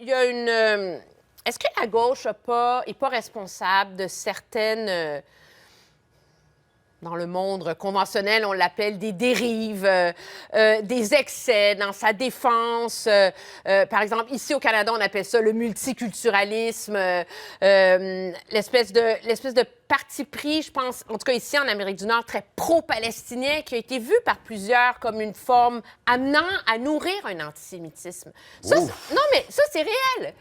il y a une... est-ce que la gauche n'est pas responsable de certaines... dans le monde conventionnel, on l'appelle des dérives, des excès dans sa défense. Par exemple, ici au Canada, on appelle ça le multiculturalisme, l'espèce de parti pris, je pense, en tout cas ici en Amérique du Nord, très pro-palestinien, qui a été vu par plusieurs comme une forme amenant à nourrir un antisémitisme. Ça, non, mais ça, c'est réel.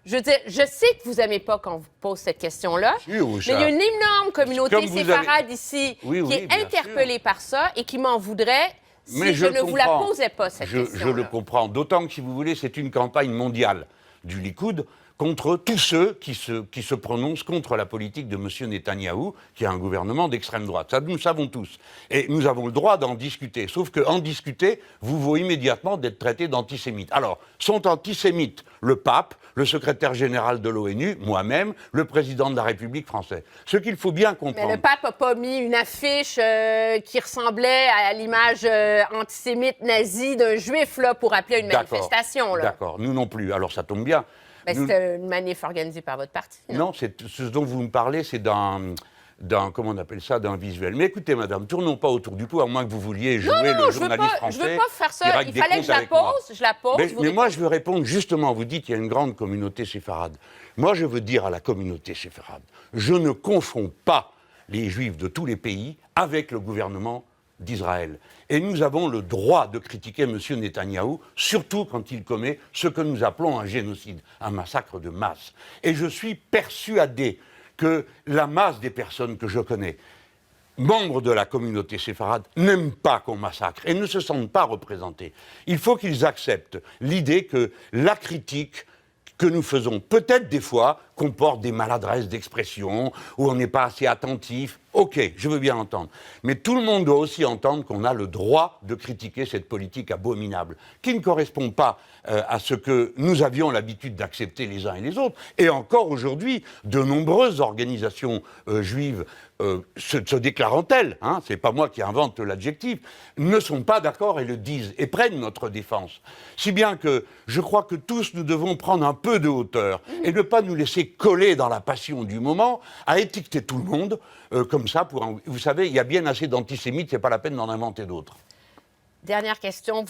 Je veux dire, je sais que vous n'aimez pas quand on vous pose cette question-là, mais il y a une énorme communauté séfarade ici qui est interpellée par ça et qui m'en voudrait si je ne vous la posais pas, cette question-là. Je le comprends, d'autant que, si vous voulez, c'est une campagne mondiale du Likoud contre tous ceux qui se prononcent contre la politique de M. Netanyahou, qui a un gouvernement d'extrême droite. Ça, nous le savons tous. Et nous avons le droit d'en discuter. Sauf qu'en discuter vous vaut immédiatement d'être traité d'antisémite. Alors, sont antisémites le pape, le secrétaire général de l'ONU, moi-même, le président de la République française. Ce qu'il faut bien comprendre... Mais le pape n'a pas mis une affiche qui ressemblait à l'image antisémite nazie d'un juif là, pour appeler à une manifestation. D'accord, nous non plus. Alors ça tombe bien. C'était une manif organisée par votre parti. Non, ce dont vous me parlez, c'est comment on appelle ça, d'un visuel. Mais écoutez, madame, tournons pas autour du pot, à moins que vous vouliez jouer le journaliste français. Je ne veux pas faire ça. Il fallait que je la pose. Mais moi, je veux répondre justement. Vous dites qu'il y a une grande communauté séfarade. Moi, je veux dire à la communauté séfarade, je ne confonds pas les juifs de tous les pays avec le gouvernement d'Israël. Et nous avons le droit de critiquer M. Netanyahou, surtout quand il commet ce que nous appelons un génocide, un massacre de masse. Et je suis persuadé que la masse des personnes que je connais, membres de la communauté séfarade, n'aiment pas qu'on massacre et ne se sentent pas représentés. Il faut qu'ils acceptent l'idée que la critique que nous faisons, peut-être des fois, comporte des maladresses d'expression, où on n'est pas assez attentif. Ok, je veux bien entendre. Mais tout le monde doit aussi entendre qu'on a le droit de critiquer cette politique abominable, qui ne correspond pas à ce que nous avions l'habitude d'accepter les uns et les autres. Et encore aujourd'hui, de nombreuses organisations juives se déclarant telles, hein, c'est pas moi qui invente l'adjectif, ne sont pas d'accord et le disent, et prennent notre défense. Si bien que je crois que tous nous devons prendre un peu de hauteur et ne pas nous laisser coller dans la passion du moment à étiqueter tout le monde comme ça. Vous savez, il y a bien assez d'antisémites, c'est pas la peine d'en inventer d'autres. Dernière question.